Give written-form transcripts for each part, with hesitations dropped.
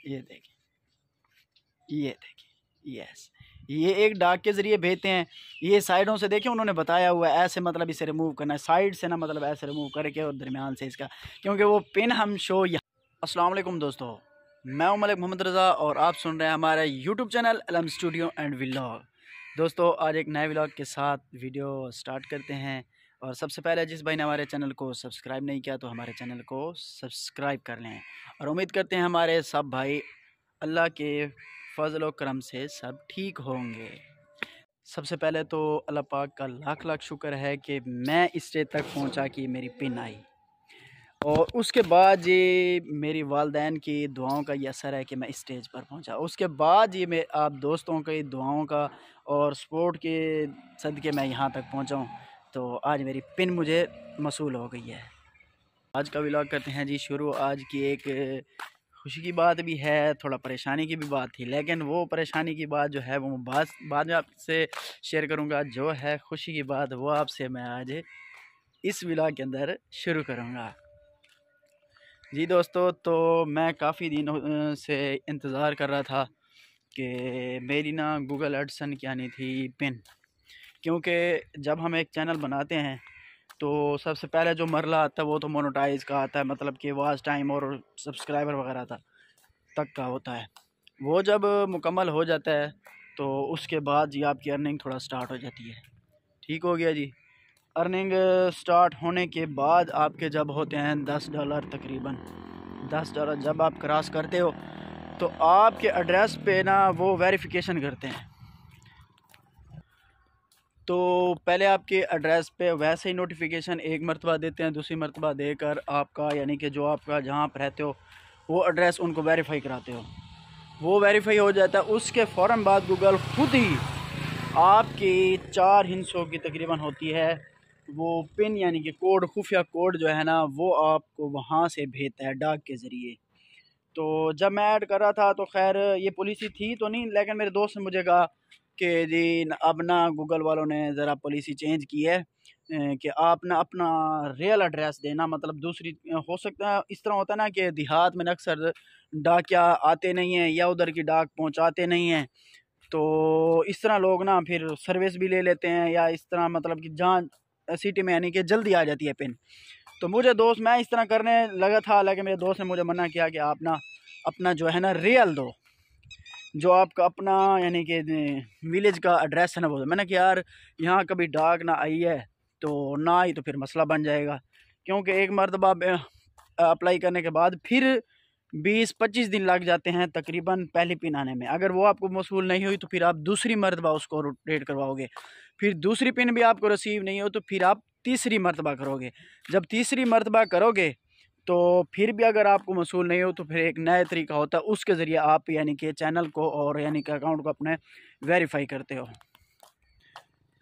ये देखिए, ये देखिए, यस, ये एक डाक के ज़रिए भेजते हैं। ये साइडों से देखिए उन्होंने बताया हुआ है ऐसे, मतलब इसे रिमूव करना है साइड से ना, मतलब ऐसे रिमूव करके और दरमियान से इसका, क्योंकि वो पिन हम शो यहाँ। अस्सलाम वालेकुम दोस्तों, मैं हूं मलिक मोहम्मद रज़ा और आप सुन रहे हैं हमारा यूट्यूब चैनल अलम स्टूडियो एंड व्लॉग। दोस्तों आज एक नए व्लॉग के साथ वीडियो स्टार्ट करते हैं। और सबसे पहले जिस भाई ने हमारे चैनल को सब्सक्राइब नहीं किया तो हमारे चैनल को सब्सक्राइब कर लें। और उम्मीद करते हैं हमारे सब भाई अल्लाह के फजल व करम से सब ठीक होंगे। सबसे पहले तो अल्लाह पाक का लाख लाख शुक्र है कि मैं इस स्टेज तक पहुंचा कि मेरी पिन आई, और उसके बाद ये मेरी वालदैन की दुआओं का ये असर है कि मैं इस स्टेज पर पहुंचा। उसके बाद ये मैं आप दोस्तों की दुआओं का और सपोर्ट के सदक़े मैं यहाँ तक पहुंचा हूँ। तो आज मेरी पिन मुझे मसूल हो गई है। आज का व्लॉग करते हैं जी शुरू। आज की एक खुशी की बात भी है, थोड़ा परेशानी की भी बात थी, लेकिन वो परेशानी की बात जो है वो बाद में आपसे शेयर करूँगा। जो है खुशी की बात वो आपसे मैं आज इस व्लॉग के अंदर शुरू करूँगा। जी दोस्तों, तो मैं काफ़ी दिनों से इंतज़ार कर रहा था कि मेरी ना गूगल एडसन की आनी थी पिन, क्योंकि जब हम एक चैनल बनाते हैं तो सबसे पहले जो मरला आता है वो तो मोनेटाइज का आता है, मतलब कि वॉच टाइम और सब्सक्राइबर वगैरह तक का होता है। वो जब मुकम्मल हो जाता है तो उसके बाद ये आपकी अर्निंग थोड़ा स्टार्ट हो जाती है। ठीक हो गया जी। अर्निंग स्टार्ट होने के बाद आपके जब होते हैं $10 तकरीबन, $10 जब आप क्रॉस करते हो तो आपके एड्रेस पे ना वो वेरिफिकेशन करते हैं। तो पहले आपके एड्रेस पे वैसे ही नोटिफिकेशन एक मरतबा देते हैं, दूसरी मरतबा देकर आपका यानी कि जो आपका जहाँ आप रहते हो वो एड्रेस उनको वेरीफाई कराते हो। वो वेरीफाई हो जाता है, उसके फ़ौरन बाद गूगल खुद ही आपकी 4 हिस्सों की तकरीबन होती है वो पिन, यानी कि कोड, खुफिया कोड जो है ना वो आपको वहाँ से भेजता है डाक के ज़रिए। तो जब मैं ऐड कर रहा था तो खैर ये पॉलिसी थी तो नहीं, लेकिन मेरे दोस्त ने मुझे कहा कि जी अब ना गूगल वालों ने ज़रा पॉलिसी चेंज की है कि आप ना अपना रियल एड्रेस देना, मतलब दूसरी हो सकता है इस तरह होता है ना कि देहात में अक्सर डाकिया आते नहीं हैं या उधर की डाक पहुंचाते नहीं हैं, तो इस तरह लोग ना फिर सर्विस भी ले लेते हैं या इस तरह, मतलब कि जहाँ सिटी में यानी कि जल्दी आ जाती है पिन। तो मैं इस तरह करने लगा था, लेकिन मेरे दोस्त ने मुझे मना किया कि आप ना अपना जो है ना रियल दो, जो आपका अपना यानी कि विलेज का एड्रेस है ना वो दो। मैंने कहा यार यहाँ कभी डाक ना आई है तो ना आई तो फिर मसला बन जाएगा, क्योंकि एक मरतबा अप्लाई करने के बाद फिर 20-25 दिन लग जाते हैं तकरीबन पहली पिन आने में। अगर वो आपको मौसूल नहीं हुई तो फिर आप दूसरी मरतबा उसको रोटेट करवाओगे, फिर दूसरी पिन भी आपको रिसीव नहीं हो तो फिर आप तीसरी मरतबा करोगे। जब तीसरी मरतबा करोगे तो फिर भी अगर आपको मौसूल नहीं हो तो फिर एक नया तरीका होता है, उसके ज़रिए आप यानी कि चैनल को और यानी कि अकाउंट को अपने वेरीफाई करते हो।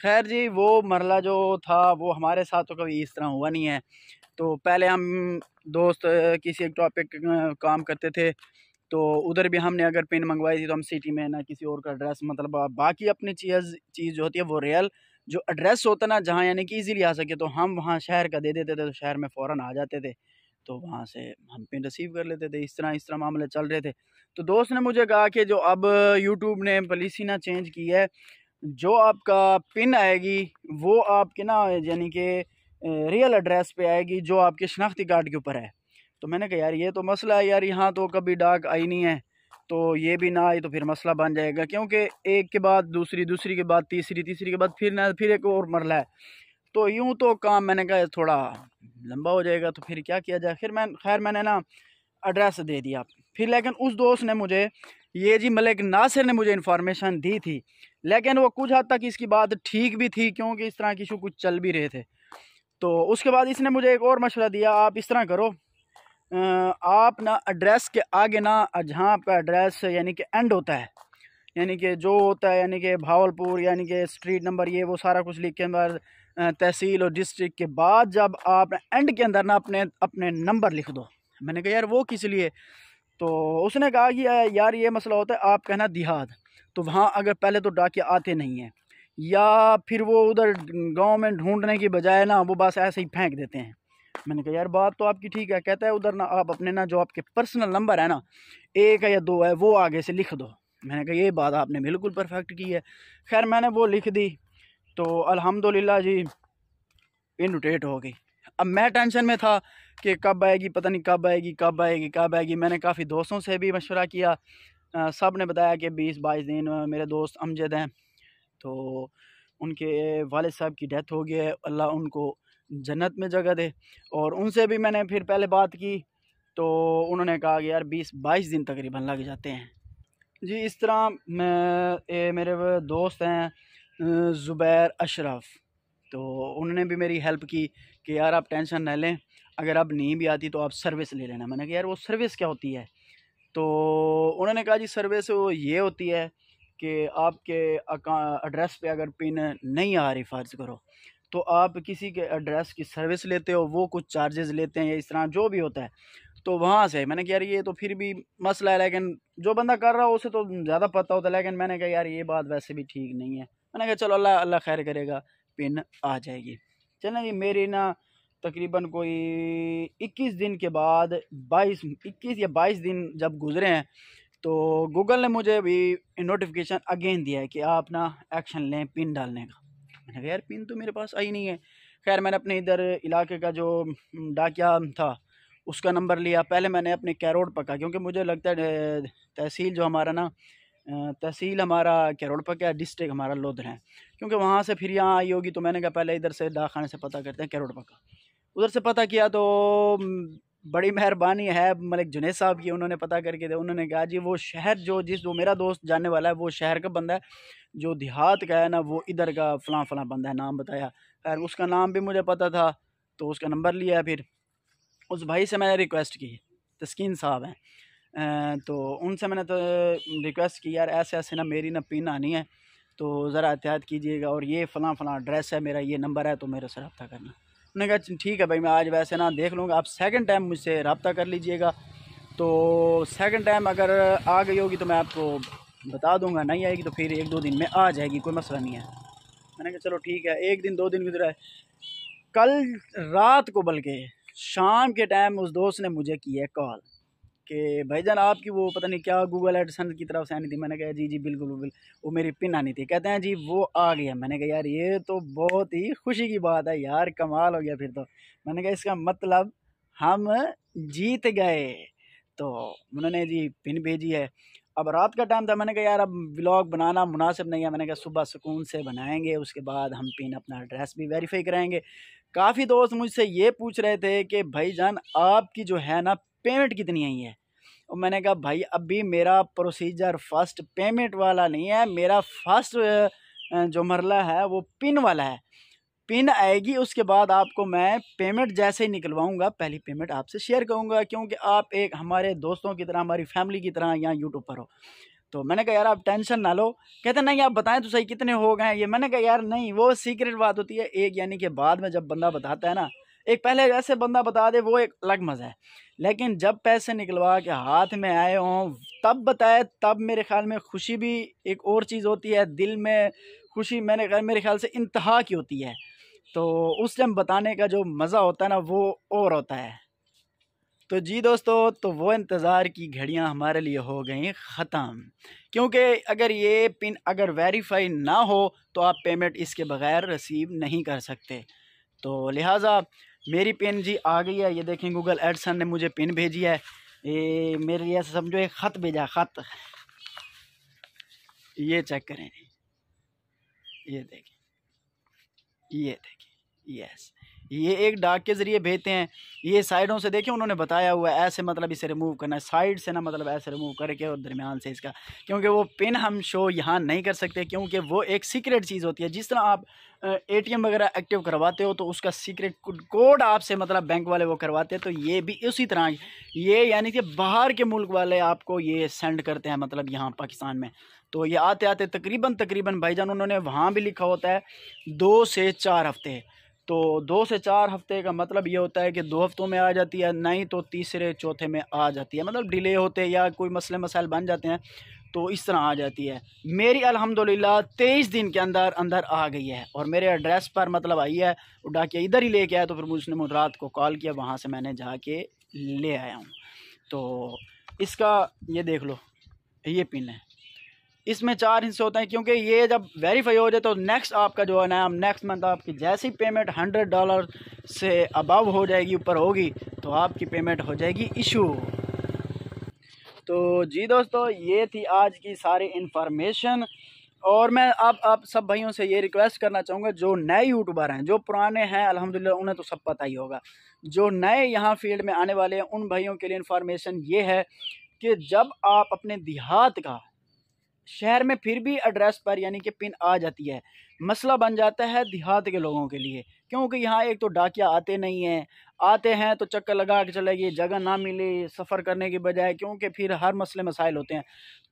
खैर जी, वो मरला जो था वो हमारे साथ तो कभी इस तरह हुआ नहीं है। तो पहले हम दोस्त किसी एक टॉपिक काम करते थे तो उधर भी हमने अगर पिन मंगवाई थी तो हम सिटी में ना किसी और का एड्रेस, मतलब बाकी अपनी चीज़ जो होती है वो रियल जो एड्रेस होता है ना जहाँ यानी कि ईज़िली आ सके तो हम वहाँ शहर का दे देते थे तो शहर में फ़ौरन आ जाते थे, तो वहाँ से हम पिन रिसीव कर लेते थे। इस तरह मामले चल रहे थे। तो दोस्त ने मुझे कहा कि जो अब यूट्यूब ने पॉलिसी ना चेंज की है, जो आपका पिन आएगी वो आपके ना यानी कि रियल एड्रेस पे आएगी जो आपके शनाख्ती कार्ड के ऊपर है। तो मैंने कहा यार ये तो मसला है यार, यहाँ तो कभी डाक आई नहीं है तो ये भी ना आई तो फिर मसला बन जाएगा, क्योंकि एक के बाद दूसरी, दूसरी के बाद तीसरी, तीसरी के बाद फिर एक और मरला है, तो यूँ तो काम मैंने कहा थोड़ा लंबा हो जाएगा, तो फिर क्या किया जाए। खैर मैंने ना एड्रेस दे दिया। फिर लेकिन उस दोस्त ने मुझे ये जी मलिक नासिर ने मुझे इन्फॉर्मेशन दी थी, लेकिन वो कुछ हद तक इसकी बात ठीक भी थी, क्योंकि इस तरह की इशू कुछ चल भी रहे थे। तो उसके बाद इसने मुझे एक और मशवरा दिया, आप इस तरह करो, आप ना एड्रेस के आगे ना जहाँ आपका एड्रेस यानी कि एंड होता है, यानी कि जो होता है यानी कि भावलपुर यानी कि स्ट्रीट नंबर ये वो सारा कुछ लिख के बाद तहसील और डिस्ट्रिक्ट के बाद जब आप एंड के अंदर ना अपने नंबर लिख दो। मैंने कहा यार वो किस लिए? तो उसने कहा कि यार ये मसला होता है, आप कहना देहात, तो वहाँ अगर पहले तो डाकिया आते नहीं हैं या फिर वो उधर गांव में ढूंढने की बजाय ना वो बस ऐसे ही फेंक देते हैं, मैंने कहा यार बात तो आपकी ठीक है। कहता है उधर ना आप अपने ना जो आपके पर्सनल नंबर है ना, 1 है या 2 है, वो आगे से लिख दो। मैंने कहा ये बात आपने बिल्कुल परफेक्ट की है। खैर मैंने वो लिख दी, तो अल्हम्दुलिल्लाह जी पिन रोटेट हो गई। अब मैं टेंशन में था कि कब आएगी, पता नहीं कब आएगी कब आएगी कब आएगी। मैंने काफ़ी दोस्तों से भी मशवरा किया, सब ने बताया कि 20-22 दिन। मेरे दोस्त अमजद हैं, तो उनके वालिद साहब की डेथ हो गई है, अल्लाह उनको जन्नत में जगह दे। और उनसे भी मैंने फिर पहले बात की, तो उन्होंने कहा कि यार 20-22 दिन तकरीबन लग जाते हैं जी। इस तरह मेरे वो दोस्त हैं ज़ुबैर अशरफ, तो उन्होंने भी मेरी हेल्प की कि यार आप टेंशन न लें, अगर अब नहीं भी आती तो आप सर्विस ले लेना। मैंने कहा यार वो सर्विस क्या होती है? तो उन्होंने कहा जी सर्विस वो ये होती है कि आपके एड्रेस पे अगर पिन नहीं आ रही फ़र्ज़ करो, तो आप किसी के एड्रेस की सर्विस लेते हो, वो कुछ चार्जेस लेते हैं या इस तरह जो भी होता है, तो वहाँ से। मैंने कहा यार ये तो फिर भी मसला है, लेकिन जो बंदा कर रहा हो उसे तो ज़्यादा पता होता है। लेकिन मैंने कहा यार ये बात वैसे भी ठीक नहीं है। मैंने कहा चलो अल्लाह अल्लाह खैर करेगा, पिन आ जाएगी। चलें जी, मेरी ना तकरीबन कोई 21 दिन के बाद 21 या 22 दिन जब गुजरे हैं, तो गूगल ने मुझे भी नोटिफिकेशन अगेन दिया है कि आप ना एक्शन लें पिन डालने का। मैंने कहा यार पिन तो मेरे पास आई नहीं है। खैर मैंने अपने इधर इलाके का जो डाकिया था उसका नंबर लिया। पहले मैंने अपने कैरोड पका, क्योंकि मुझे लगता है तहसील जो हमारा ना तहसील हमारा कैरोड पका है, डिस्ट्रिक्ट हमारा लोधर है, क्योंकि वहाँ से फिर यहाँ आई होगी। तो मैंने कहा पहले इधर से डाक खाने से पता करते हैं कैरोड पका। उधर से पता किया तो बड़ी मेहरबानी है मलिक जुनैद साहब की, उन्होंने पता करके दे। उन्होंने कहा जी वो शहर जो मेरा दोस्त जानने वाला है, वो शहर का बंदा है, जो देहात का है ना वो इधर का फ़लाँ फ़लाँ बंदा है, नाम बताया। खैर उसका नाम भी मुझे पता था, तो उसका नंबर लिया। फिर उस भाई से मैंने रिक्वेस्ट की, तस्कीन साहब हैं, तो उनसे मैंने तो रिक्वेस्ट की यार ऐसे ऐसे ना मेरी ना पिन आनी है, तो ज़रा एहतियात कीजिएगा, और ये फ़लाँ फ़लाँ एड्रेस है मेरा, ये नंबर है, तो मेरे से रब्ता करना। उन्होंने कहा ठीक है भाई, मैं आज वैसे ना देख लूँगा, आप सेकंड टाइम मुझसे रब्ता कर लीजिएगा। तो सेकंड टाइम अगर आ गई होगी तो मैं आपको बता दूंगा, नहीं आएगी तो फिर 1-2 दिन में आ जाएगी, कोई मसला नहीं है। मैंने कहा चलो ठीक है। 1 दिन 2 दिन गुजरा है, कल रात को बल्कि शाम के टाइम उस दोस्त ने मुझे किया कॉल कि भाईजान आपकी वो पता नहीं क्या गूगल एडसेंस की तरफ से आनी थी। मैंने कहा जी जी बिल्कुल बिल्कुल, वो मेरी पिन आनी थी। कहते हैं जी वो आ गया। मैंने कहा यार ये तो बहुत ही खुशी की बात है यार, कमाल हो गया फिर तो। मैंने कहा इसका मतलब हम जीत गए। तो उन्होंने जी पिन भेजी है। अब रात का टाइम था, मैंने कहा यार अब व्लॉग बनाना मुनासिब नहीं है। मैंने कहा सुबह सुकून से बनाएंगे, उसके बाद हम पिन अपना एड्रेस भी वेरीफाई कराएंगे। काफ़ी दोस्त मुझसे ये पूछ रहे थे कि भाईजान आपकी जो है ना पेमेंट कितनी आई है। और मैंने कहा भाई अभी मेरा प्रोसीजर फ़र्स्ट पेमेंट वाला नहीं है, मेरा फ़र्स्ट जो मरला है वो पिन वाला है। पिन आएगी उसके बाद आपको मैं पेमेंट जैसे ही निकलवाऊंगा पहली पेमेंट आपसे शेयर करूंगा, क्योंकि आप एक हमारे दोस्तों की तरह, हमारी फैमिली की तरह यहाँ यूट्यूब पर हो। तो मैंने कहा यार आप टेंशन ना लो। कहते नहीं आप बताएं तो सही कितने हो गए ये। मैंने कहा यार नहीं, वो सीक्रेट बात होती है एक, यानी कि बाद में जब बंदा बताता है ना, एक पहले ऐसे बंदा बता दे वो एक अलग मज़ा है, लेकिन जब पैसे निकलवा के हाथ में आए हों तब बताए, तब मेरे ख्याल में खुशी भी एक और चीज़ होती है। दिल में खुशी मेरे ख्याल से इंतहा की होती है, तो उस टाइम बताने का जो मज़ा होता है ना वो और होता है। तो जी दोस्तों, तो वो इंतज़ार की घड़ियां हमारे लिए हो गई ख़त्म, क्योंकि अगर ये पिन अगर वेरीफाई ना हो तो आप पेमेंट इसके बग़ैर रिसीव नहीं कर सकते। तो लिहाजा मेरी पिन जी आ गई है। ये देखें गूगल एडसन ने मुझे पिन भेजी है, ये मेरे लिए समझो एक ख़त भेजा, ख़त। ये चेक करें, ये देखें, ये देखिए, यस, ये एक डाक के ज़रिए भेजते हैं। ये साइडों से देखिए उन्होंने बताया हुआ है ऐसे, मतलब इसे रिमूव करना है साइड से ना, मतलब ऐसे रिमूव करके और दरमियान से इसका, क्योंकि वो पिन हम शो यहाँ नहीं कर सकते, क्योंकि वो एक सीक्रेट चीज़ होती है। जिस तरह आप ATM वगैरह एक्टिव करवाते हो तो उसका सीक्रेट कोड आपसे मतलब बैंक वाले वो करवाते हैं, तो ये भी उसी तरह ये यानी कि बाहर के मुल्क वाले आपको ये सेंड करते हैं, मतलब यहाँ पाकिस्तान में। तो ये आते आते तकरीबन भाईजान उन्होंने वहाँ भी लिखा होता है 2 से 4 हफ्ते। तो 2 से 4 हफ्ते का मतलब ये होता है कि 2 हफ्तों में आ जाती है, नहीं तो तीसरे चौथे में आ जाती है, मतलब डिले होते या कोई मसले मसाइल बन जाते हैं तो इस तरह आ जाती है। मेरी अल्हम्दुलिल्लाह 23 दिन के अंदर अंदर आ गई है और मेरे एड्रेस पर मतलब आई है। वो डाकिया इधर ही लेके आया तो फिर उसने रात को कॉल किया, वहाँ से मैंने जाके ले आया हूँ। तो इसका ये देख लो, ये पिन है, इसमें 4 हिस्से होते हैं, क्योंकि ये जब वेरीफाई हो जाए तो नेक्स्ट आपका जो है ना, नेक्स्ट मंथ आपकी जैसी पेमेंट $100 से अबव हो जाएगी, ऊपर होगी, तो आपकी पेमेंट हो जाएगी इशू। तो जी दोस्तों, ये थी आज की सारी इन्फॉर्मेशन। और मैं आप सब भाइयों से ये रिक्वेस्ट करना चाहूँगा, जो नए यूट्यूबर हैं, जो पुराने हैं अल्हम्दुलिल्लाह उन्हें तो सब पता ही होगा, जो नए यहाँ फील्ड में आने वाले हैं उन भाइयों के लिए इन्फॉर्मेशन ये है कि जब आप अपने देहात का, शहर में फिर भी एड्रेस पर यानी कि पिन आ जाती है, मसला बन जाता है देहात के लोगों के लिए, क्योंकि यहाँ एक तो डाकिया आते नहीं हैं, आते हैं तो चक्कर लगा के चले गए, जगह ना मिले सफ़र करने की बजाय, क्योंकि फिर हर मसले मसाइल होते हैं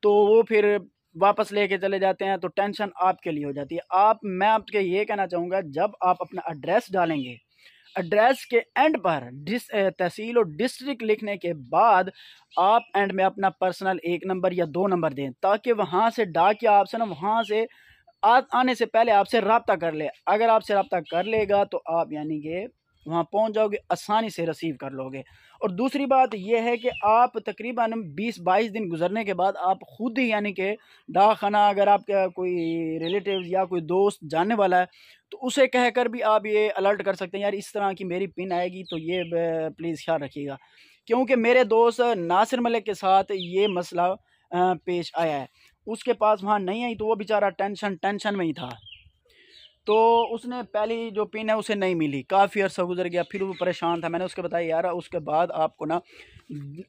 तो वो फिर वापस लेके चले जाते हैं, तो टेंशन आपके लिए हो जाती है। मैं आपके ये कहना चाहूँगा, जब आप अपना एड्रेस डालेंगे, एड्रेस के एंड पर तहसील और डिस्ट्रिक्ट लिखने के बाद आप एंड में अपना पर्सनल 1 नंबर या 2 नंबर दें, ताकि वहाँ से डाकिया आपसे ना, वहाँ से आने से पहले आपसे रब्ता कर ले। अगर आपसे रब्ता कर लेगा तो आप यानी कि वहाँ पहुँच जाओगे, आसानी से रिसीव कर लोगे। और दूसरी बात यह है कि आप तकरीबन 20-22 दिन गुजरने के बाद आप ख़ुद ही यानी कि डाक खाना, अगर आपका कोई रिलेटिव या कोई दोस्त जानने वाला है तो उसे कहकर भी आप ये अलर्ट कर सकते हैं, यार इस तरह की मेरी पिन आएगी तो ये प्लीज़ ख्याल रखिएगा। क्योंकि मेरे दोस्त नासिर मलिक के साथ ये मसला पेश आया है, उसके पास वहाँ नहीं आई तो वो बेचारा टेंशन में ही था, तो उसने पहली जो पिन है उसे नहीं मिली, काफ़ी अर्सा गुजर गया, फिर वो परेशान था। मैंने उसको बताया यार उसके बाद आपको ना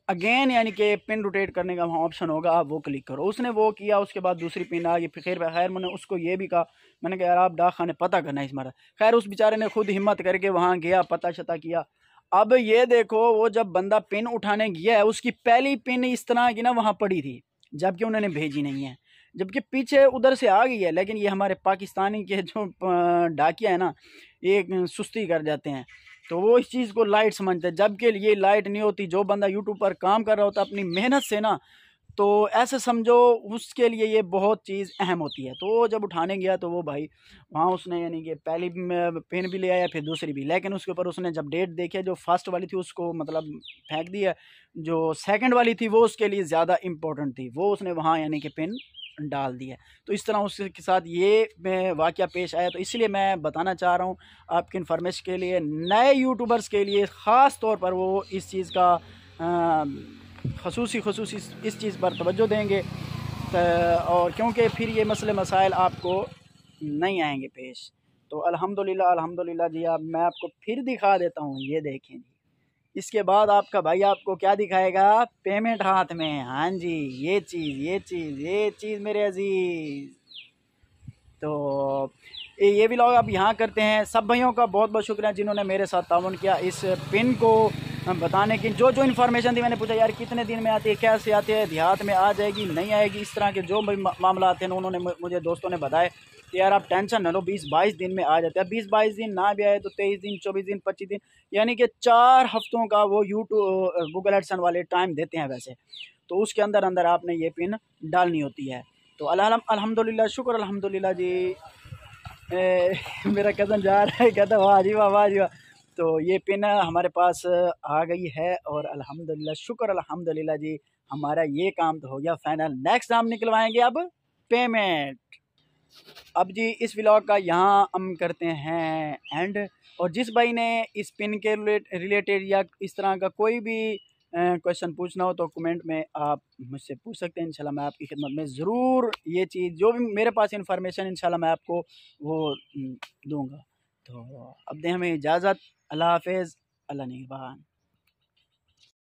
अगेन यानी कि पिन रोटेट करने का वहाँ ऑप्शन होगा, आप वो क्लिक करो। उसने वो किया, उसके बाद दूसरी पिन आ गई। फिर खैर मैंने उसको ये भी कहा, मैंने कहा यार आप डाक खाने पता करना है इस मारा। खैर उस बेचारे ने खुद हिम्मत करके वहाँ गया, पता शता किया। अब ये देखो, वो जब बंदा पिन उठाने गया है, उसकी पहली पिन इस तरह की ना वहाँ पड़ी थी, जबकि उन्होंने भेजी नहीं है, जबकि पीछे उधर से आ गई है। लेकिन ये हमारे पाकिस्तानी के जो डाकिया है ना, ये सुस्ती कर जाते हैं, तो वो इस चीज़ को लाइट समझते हैं, जबकि ये लाइट नहीं होती। जो बंदा यूट्यूब पर काम कर रहा होता है अपनी मेहनत से ना, तो ऐसे समझो उसके लिए ये बहुत चीज़ अहम होती है। तो जब उठाने गया तो वो भाई वहाँ उसने यानी कि पहली पेन भी ले आया, फिर दूसरी भी, लेकिन उसके ऊपर उसने जब डेट देखी, जो फर्स्ट वाली थी उसको मतलब फेंक दिया, जो सेकंड वाली थी वो उसके लिए ज़्यादा इम्पोर्टेंट थी, वो उसने वहाँ यानी कि पिन डाल दिया। तो इस तरह उसके साथ ये वाक़या पेश आया। तो इसलिए मैं बताना चाह रहा हूँ आपकी इन्फॉर्मेशन के लिए, नए यूट्यूबर्स के लिए ख़ास तौर पर वो इस चीज़ का खसूसी इस चीज़ पर तवज्जो देंगे, और क्योंकि फिर ये मसले मसाइल आपको नहीं आएंगे पेश। तो अल्हम्दुलिल्लाह जी। अब मैं आपको फिर दिखा देता हूँ, ये देखें जी। इसके बाद आपका भाई आपको क्या दिखाएगा, पेमेंट हाथ में। हाँ जी, ये चीज़ मेरे अजीज़। तो ये व्लॉग अब यहाँ करते हैं। सब भाइयों का बहुत बहुत शुक्रिया जिन्होंने मेरे साथ ताउन किया इस पिन को बताने की। जो इन्फॉर्मेशन थी, मैंने पूछा यार कितने दिन में आती है, कैसे आती है, देहात में आ जाएगी नहीं आएगी, इस तरह के जो भी मामला आते हैं उन्होंने मुझे दोस्तों ने बताए कि यार आप टेंशन न लो, 20-22 दिन में आ जाते हैं। 20-22 दिन ना भी आए तो 23 दिन, 24 दिन, 25 दिन, यानी कि 4 हफ्तों का वो यूट्यूब गूगल एडसन वाले टाइम देते हैं वैसे। तो उसके अंदर आपने ये पिन डालनी होती है। तो अल्हम्दुलिल्लाह, शुक्र अल्हम्दुलिल्लाह जी। मेरा कज़न जा रहा है, कहता वाह जी वाह, वाह जी वाह। तो ये पिन हमारे पास आ गई है और अल्हम्दुलिल्लाह, शुक्र अल्हम्दुलिल्लाह जी, हमारा ये काम तो हो गया फाइनल। नेक्स्ट हम निकलवाएंगे अब पेमेंट। अब जी इस व्लॉग का यहाँ हम करते हैं एंड। और जिस भाई ने इस पिन के रिलेटेड या इस तरह का कोई भी क्वेश्चन पूछना हो तो कमेंट में आप मुझसे पूछ सकते हैं। इंशाल्लाह मैं आपकी खिदमत में ज़रूर ये चीज़, जो भी मेरे पास इंफॉर्मेशन, इंशाल्लाह मैं आपको वो दूंगा। तो अब दें हमें इजाज़त। अल्लाह हाफ़िज़, अल्लाह निगहबान।